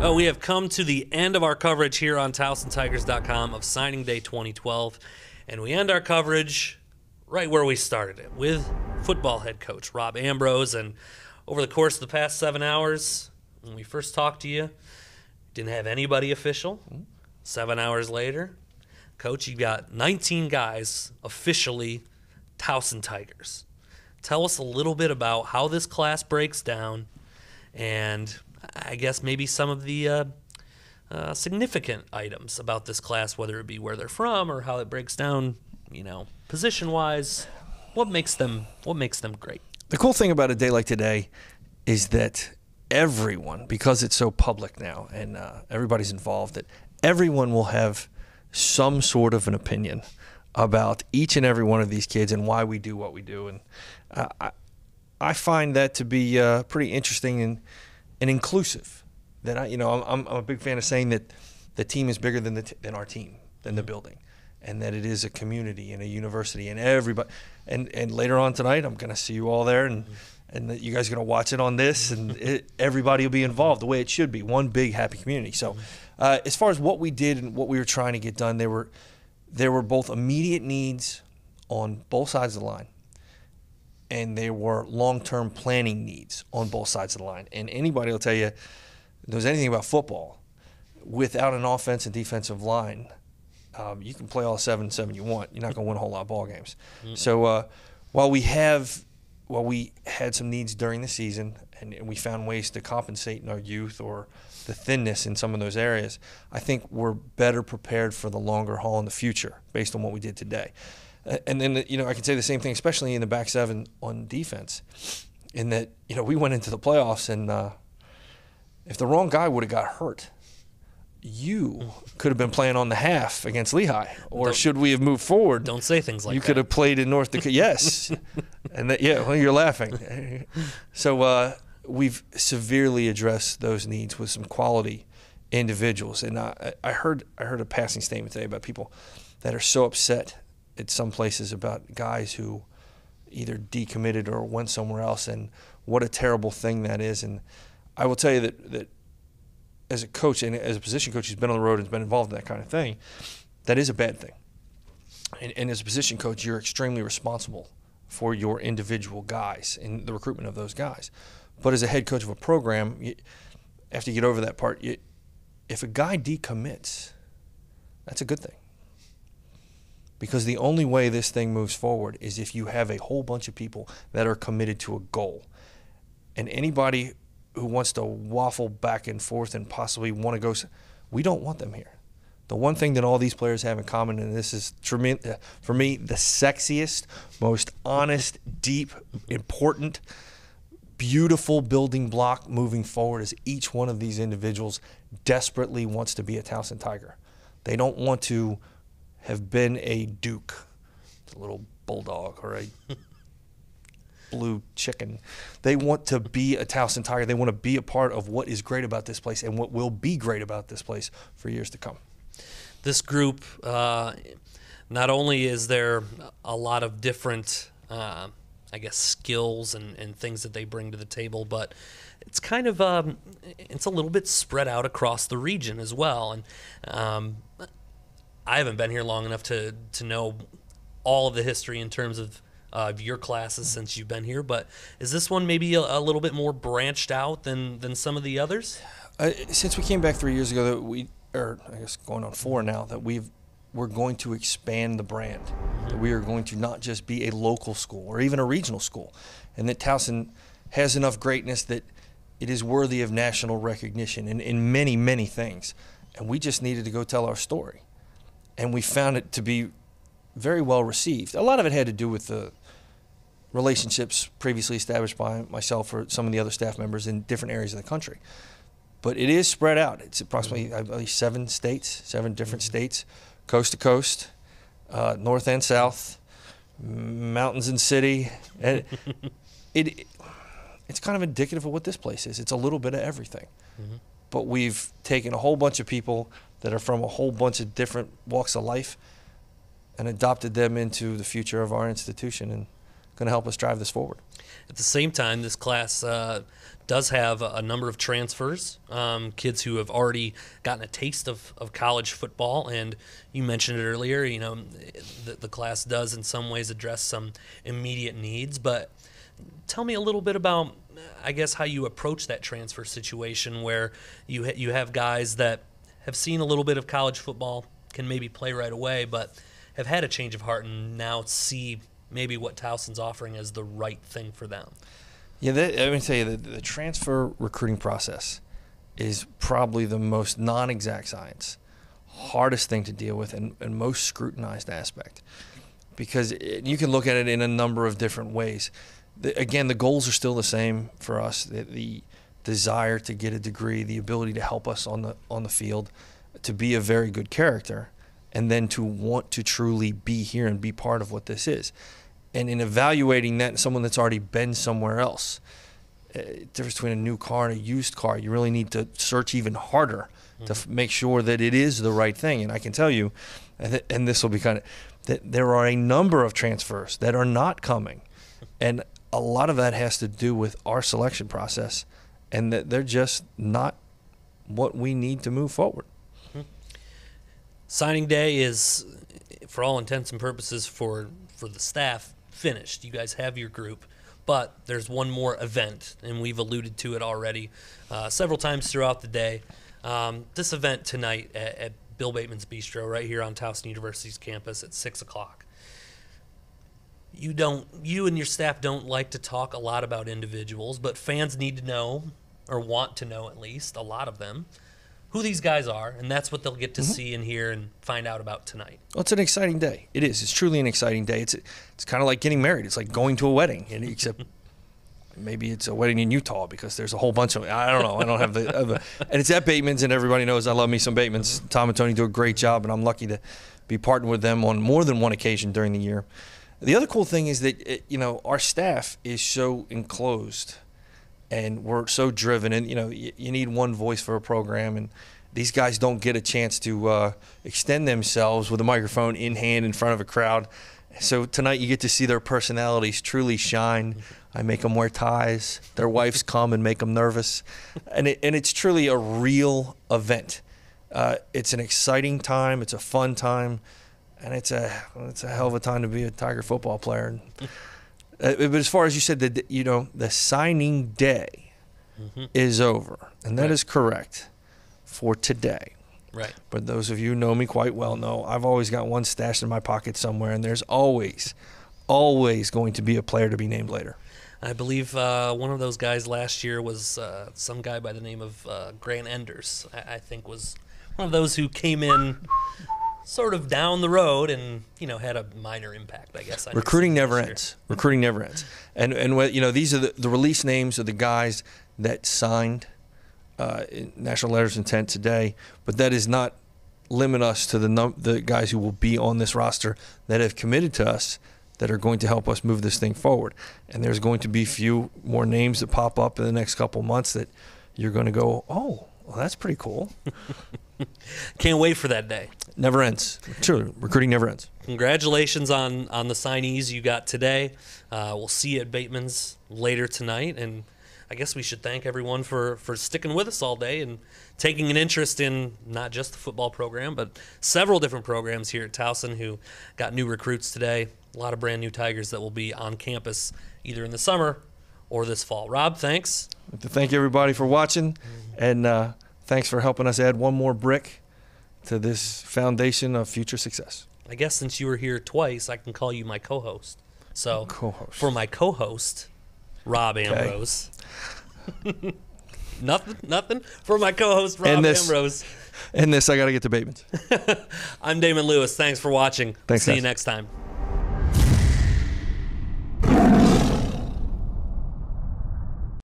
Well, we have come to the end of our coverage here on TowsonTigers.com of Signing Day 2012, and we end our coverage right where we started it, with football head coach Rob Ambrose. And over the course of the past 7 hours, when we first talked to you, didn't have anybody official. 7 hours later, Coach, you got 19 guys officially Towson Tigers. Tell us a little bit about how this class breaks down, and I guess maybe some of the significant items about this class, whether it be where they're from or how it breaks down, position-wise. What makes them great? The cool thing about a day like today is that everyone, because it's so public now and everybody's involved, that everyone will have some sort of an opinion about each and every one of these kids and why we do what we do. And I find that to be pretty interesting and inclusive. That I'm a big fan of saying that the team is bigger than our team, than the building, and that it is a community and a university and everybody. And later on tonight, I'm going to see you all there, and that you guys are going to watch it on this, and everybody will be involved the way it should be, one big happy community. So as far as what we did and what we were trying to get done, there were both immediate needs on both sides of the line, and there were long-term planning needs on both sides of the line. And anybody will tell you, knows anything about football, without an offense and defensive line, you can play all 7-7 you want. You're not going to win a whole lot of ball games. Mm-hmm. So while we had some needs during the season, and we found ways to compensate in our youth or the thinness in some of those areas, I think we're better prepared for the longer haul in the future based on what we did today. And then, I can say the same thing, especially in the back seven on defense, in that, we went into the playoffs, and if the wrong guy would have got hurt, you could have been playing on the half against Lehigh, or should we have moved forward? Don't say things like that. You could have played in North Dakota. Yes. And you're laughing. So we've severely addressed those needs with some quality individuals. And I heard a passing statement today about people that are so upset at some places about guys who either decommitted or went somewhere else, and what a terrible thing that is. And I will tell you that as a coach and as a position coach who's been on the road and has been involved in that kind of thing, that is a bad thing. And as a position coach, you're extremely responsible for your individual guys and the recruitment of those guys. But as a head coach of a program, after you get over that part, if a guy decommits, that's a good thing. Because the only way this thing moves forward is if you have a whole bunch of people that are committed to a goal. And anybody who wants to waffle back and forth and possibly want to go, we don't want them here. The one thing that all these players have in common, and this is, for me, the sexiest, most honest, deep, important, beautiful building block moving forward, is each one of these individuals desperately wants to be a Towson Tiger. They don't want to have been a Duke, a little bulldog, or a blue chicken. They want to be a Towson Tiger. They want to be a part of what is great about this place and what will be great about this place for years to come. This group, not only is there a lot of different, skills and things that they bring to the table, but it's kind of it's a little bit spread out across the region as well. And I haven't been here long enough to know all of the history in terms of your classes since you've been here, but is this one maybe a little bit more branched out than some of the others? Since we came back 3 years ago, going on 4 now, that we're going to expand the brand. Mm-hmm. That we are going to not just be a local school or even a regional school, and that Towson has enough greatness that it is worthy of national recognition in many, many things. And we just needed to go tell our story. And we found it to be very well received. A lot of it had to do with the relationships previously established by myself or some of the other staff members in different areas of the country. But it is spread out. It's approximately, I believe, 7 different states, coast to coast, north and south, mountains and city. And it's kind of indicative of what this place is. It's a little bit of everything. Mm-hmm. But we've taken a whole bunch of people that are from a whole bunch of different walks of life and adopted them into the future of our institution and going to help us drive this forward. At the same time, this class does have a number of transfers, kids who have already gotten a taste of college football. And you mentioned it earlier, you know, the class does in some ways address some immediate needs. But tell me a little bit about, I guess, how you approach that transfer situation where you have guys that have seen a little bit of college football, can maybe play right away, but have had a change of heart and now see maybe what Towson's offering as the right thing for them. Yeah, let me tell you, the transfer recruiting process is probably the most non-exact science, hardest thing to deal with, and most scrutinized aspect. Because you can look at it in a number of different ways. Again, the goals are still the same for us. The desire to get a degree, the ability to help us on the field, to be a very good character, and then to want to truly be here and be part of what this is. And in evaluating that, someone that's already been somewhere else, difference between a new car and a used car, you really need to search even harder to make sure that it is the right thing. And I can tell you, and this will be kind of, that there are a number of transfers that are not coming. And a lot of that has to do with our selection process, and that they're just not what we need to move forward. Signing day is, for all intents and purposes, for the staff, finished. You guys have your group, but there's one more event, and we've alluded to it already several times throughout the day. This event tonight at Bill Bateman's Bistro right here on Towson University's campus at 6 o'clock. You and your staff don't like to talk a lot about individuals, but fans need to know, or want to know at least, a lot of them, who these guys are, and that's what they'll get to see and hear and find out about tonight. Well, it's an exciting day. It is. It's truly an exciting day. It's kind of like getting married. It's like going to a wedding, except maybe it's a wedding in Utah because there's a whole bunch of, I don't know. I don't have the and it's at Bateman's, and everybody knows I love me some Bateman's. Tom and Tony do a great job, and I'm lucky to be partnered with them on more than one occasion during the year. The other cool thing is that our staff is so enclosed, and we're so driven, and you need one voice for a program, and these guys don't get a chance to extend themselves with a microphone in hand in front of a crowd. So tonight you get to see their personalities truly shine. I make them wear ties. Their wives come and make them nervous, and it's truly a real event. It's an exciting time. It's a fun time, and it's a hell of a time to be a Tiger football player. But as far as you said, the signing day is over, and that is correct for today. Right. But those of you who know me quite well know I've always got one stashed in my pocket somewhere, and there's always going to be a player to be named later. I believe one of those guys last year was some guy by the name of Grant Enders. I think was one of those who came in sort of down the road and had a minor impact, I guess. Recruiting never ends. Recruiting never ends. And these are the release names of the guys that signed national letters of intent today, but that does not limit us to the guys who will be on this roster that have committed to us, that are going to help us move this thing forward. And there's going to be a few more names that pop up in the next couple months that you're going to go, oh, well, that's pretty cool. Can't wait for that day. Never ends. Truly, recruiting never ends. Congratulations on the signees you got today. We'll see you at Bateman's later tonight, and I guess we should thank everyone for sticking with us all day and taking an interest in not just the football program, but several different programs here at Towson who got new recruits today. A lot of brand new Tigers that will be on campus either in the summer or this fall. Rob, thanks. I'd like to thank everybody for watching, and thanks for helping us add one more brick to this foundation of future success. I guess since you were here twice, I can call you my co-host. So for my co-host, Rob Ambrose. Nothing for my co-host, Rob Ambrose. And this, I got to get to Bateman's. I'm Damon Lewis. Thanks for watching. Thanks, See guys. you next time.